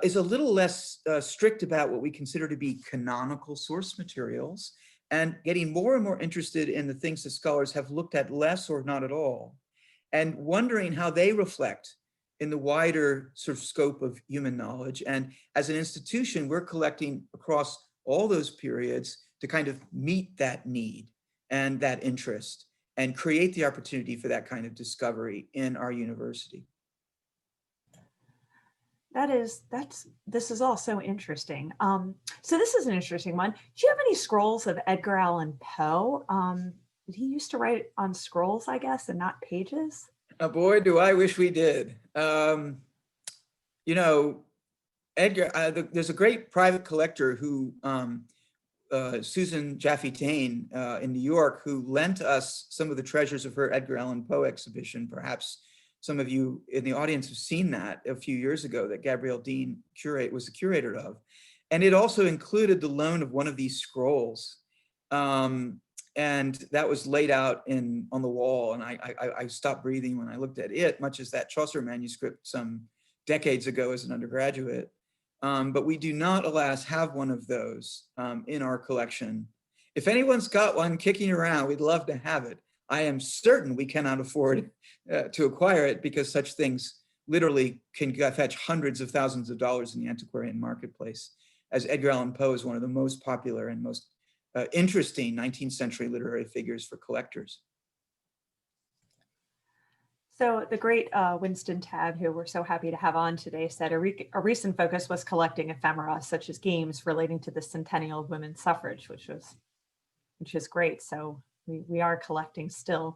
is a little less strict about what we consider to be canonical source materials, and getting more and more interested in the things that scholars have looked at less or not at all, and wondering how they reflect in the wider sort of scope of human knowledge. And as an institution, we're collecting across all those periods to kind of meet that need. and that interest and create the opportunity for that kind of discovery in our university. This is all so interesting. So this is an interesting one. Do you have any scrolls of Edgar Allan Poe? He used to write on scrolls, I guess, and not pages. Oh boy, do I wish we did. You know, Edgar, there's a great private collector who, Susan Jaffe Tain in New York, who lent us some of the treasures of her Edgar Allan Poe exhibition. Perhaps some of you in the audience have seen that a few years ago, that Gabrielle Dean was the curator of. And it also included the loan of one of these scrolls. And that was laid out on the wall. And I stopped breathing when I looked at it, much as that Chaucer manuscript some decades ago as an undergraduate. But we do not, alas, have one of those in our collection. If anyone's got one kicking around, we'd love to have it. I am certain we cannot afford to acquire it, because such things literally can fetch hundreds of thousands of dollars in the antiquarian marketplace, as Edgar Allan Poe is one of the most popular and most interesting 19th century literary figures for collectors. So the great Winston Tabb, who we're so happy to have on today, said a recent focus was collecting ephemera, such as games relating to the centennial of women's suffrage, which is great. So we are collecting still.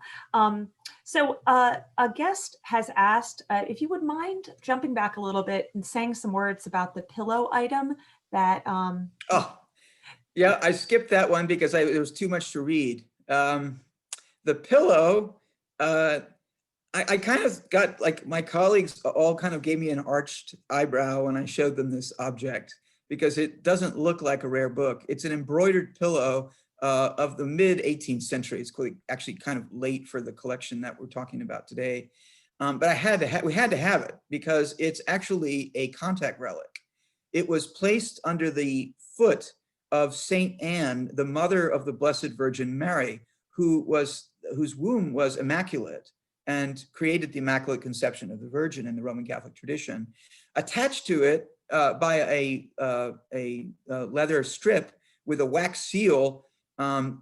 So a guest has asked if you would mind jumping back a little bit and saying some words about the pillow item that. Oh, yeah, I skipped that one because it was too much to read. The pillow, I kind of got, like, my colleagues all kind of gave me an arched eyebrow when I showed them this object, because it doesn't look like a rare book. It's an embroidered pillow of the mid 18th century. It's actually kind of late for the collection that we're talking about today. But we had to have it because it's actually a contact relic. It was placed under the foot of Saint Anne, the mother of the Blessed Virgin Mary, whose womb was immaculate and created the Immaculate Conception of the Virgin in the Roman Catholic tradition. Attached to it by a leather strip with a wax seal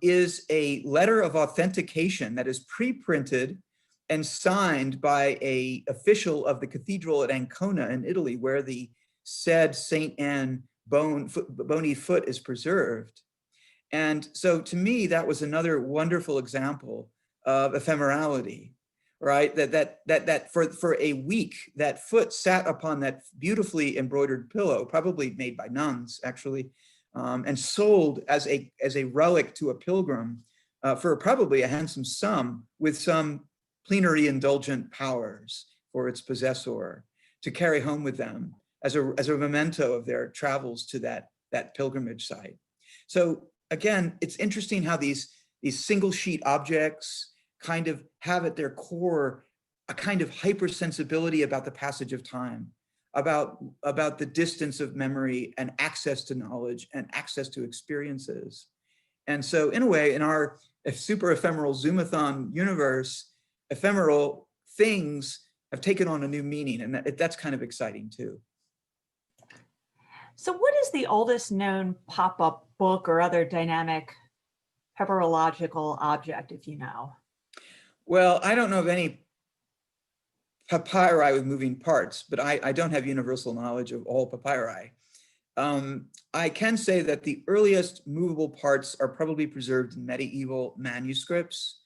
is a letter of authentication that is pre-printed and signed by an official of the cathedral at Ancona in Italy, where the said Saint Anne bony foot is preserved. And so to me, that was another wonderful example of ephemerality, right? That for a week, that foot sat upon that beautifully embroidered pillow, probably made by nuns, actually, and sold as a relic to a pilgrim for probably a handsome sum, with some plenary indulgent powers for its possessor to carry home with them as a memento of their travels to that pilgrimage site. So again, it's interesting how these single sheet objects kind of have at their core a kind of hypersensibility about the passage of time, about the distance of memory and access to knowledge and access to experiences. And so in a way, in our super ephemeral Zoomathon universe, ephemeral things have taken on a new meaning, and that's kind of exciting too. So what is the oldest known pop-up book or other dynamic pepperological object, if you know? Well, I don't know of any papyri with moving parts, but I don't have universal knowledge of all papyri. I can say that the earliest movable parts are probably preserved in medieval manuscripts,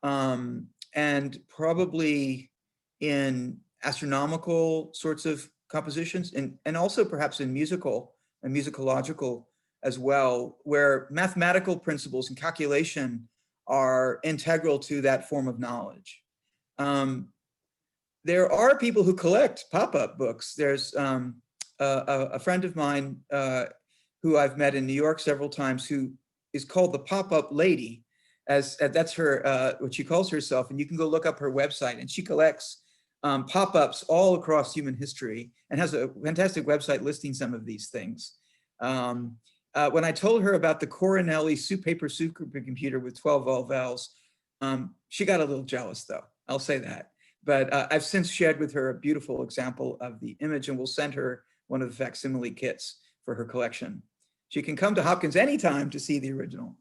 and probably in astronomical sorts of compositions, and also perhaps in musical and musicological as well, where mathematical principles and calculation are integral to that form of knowledge. There are people who collect pop-up books. There's a friend of mine who I've met in New York several times, who is called the Pop-Up Lady, as that's her what she calls herself. And you can go look up her website, and she collects pop-ups all across human history and has a fantastic website listing some of these things. When I told her about the Coronelli paper supercomputer with 12 Volvels, she got a little jealous, though, I'll say that. But I've since shared with her a beautiful example of the image, and we'll send her one of the facsimile kits for her collection. She can come to Hopkins anytime to see the original.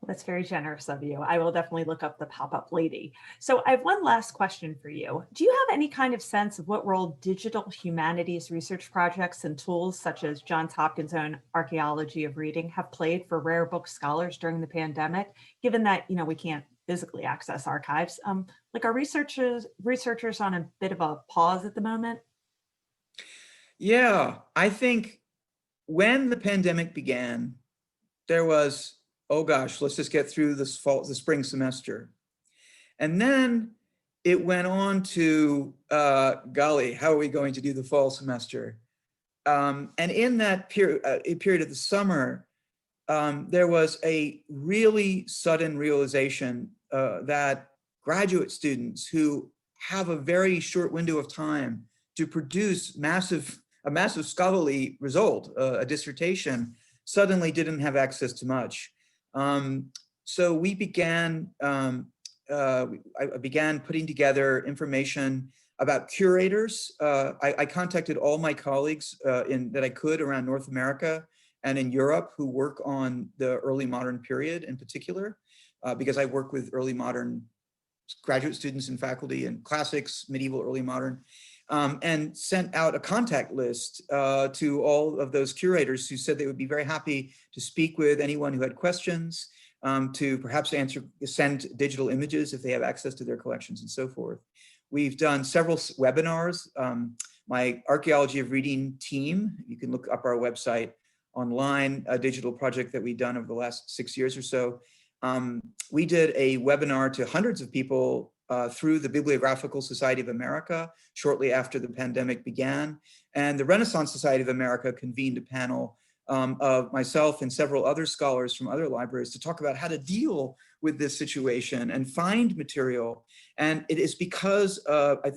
That's very generous of you. I will definitely look up the pop-up lady. So I have one last question for you. Do you have any kind of sense of what role digital humanities research projects and tools such as Johns Hopkins' own Archaeology of Reading have played for rare book scholars during the pandemic, given that, we can't physically access archives? Like, are researchers on a bit of a pause at the moment? Yeah, I think when the pandemic began, there was, oh gosh, let's just get through this the spring semester. And then it went on to, golly, how are we going to do the fall semester? And in that period of the summer, there was a really sudden realization that graduate students who have a very short window of time to produce a massive scholarly result, a dissertation, suddenly didn't have access to much. So we began, I began putting together information about curators. I contacted all my colleagues that I could around North America and in Europe who work on the early modern period in particular, because I work with early modern graduate students and faculty in classics, medieval, early modern, and sent out a contact list to all of those curators who said they would be very happy to speak with anyone who had questions, to perhaps send digital images if they have access to their collections and so forth. We've done several webinars. My Archaeology of Reading team, you can look up our website online, a digital project that we've done over the last 6 years or so. We did a webinar to hundreds of people through the Bibliographical Society of America shortly after the pandemic began. And the Renaissance Society of America convened a panel of myself and several other scholars from other libraries to talk about how to deal with this situation and find material. And it is because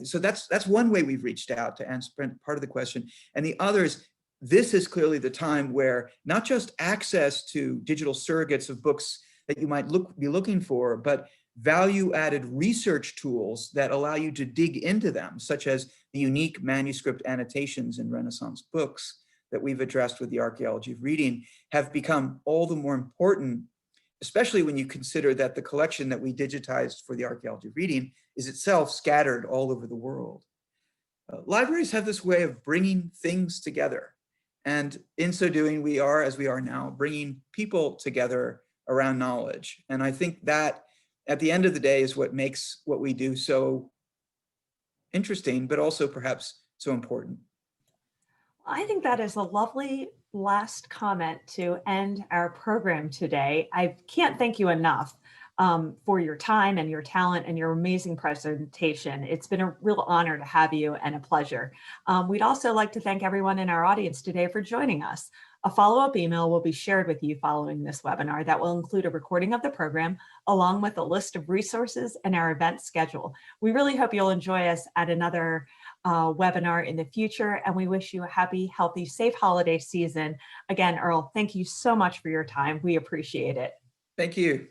so that's one way we've reached out to answer part of the question. And the other is, this is clearly the time where not just access to digital surrogates of books that you might be looking for, but value-added research tools that allow you to dig into them, such as the unique manuscript annotations in Renaissance books that we've addressed with the Archaeology of Reading, have become all the more important, especially when you consider that the collection that we digitized for the Archaeology of Reading is itself scattered all over the world. Libraries have this way of bringing things together. And in so doing, we are, as we are now, bringing people together around knowledge. And I think that at the end of the day is what makes what we do so interesting, but also perhaps so important. I think that is a lovely last comment to end our program today. I can't thank you enough for your time and your talent and your amazing presentation. It's been a real honor to have you and a pleasure. We'd also like to thank everyone in our audience today for joining us. A follow-up email will be shared with you following this webinar that will include a recording of the program, along with a list of resources and our event schedule. We really hope you'll enjoy us at another webinar in the future, and we wish you a happy, healthy, safe holiday season. Again, Earl, thank you so much for your time. We appreciate it. Thank you.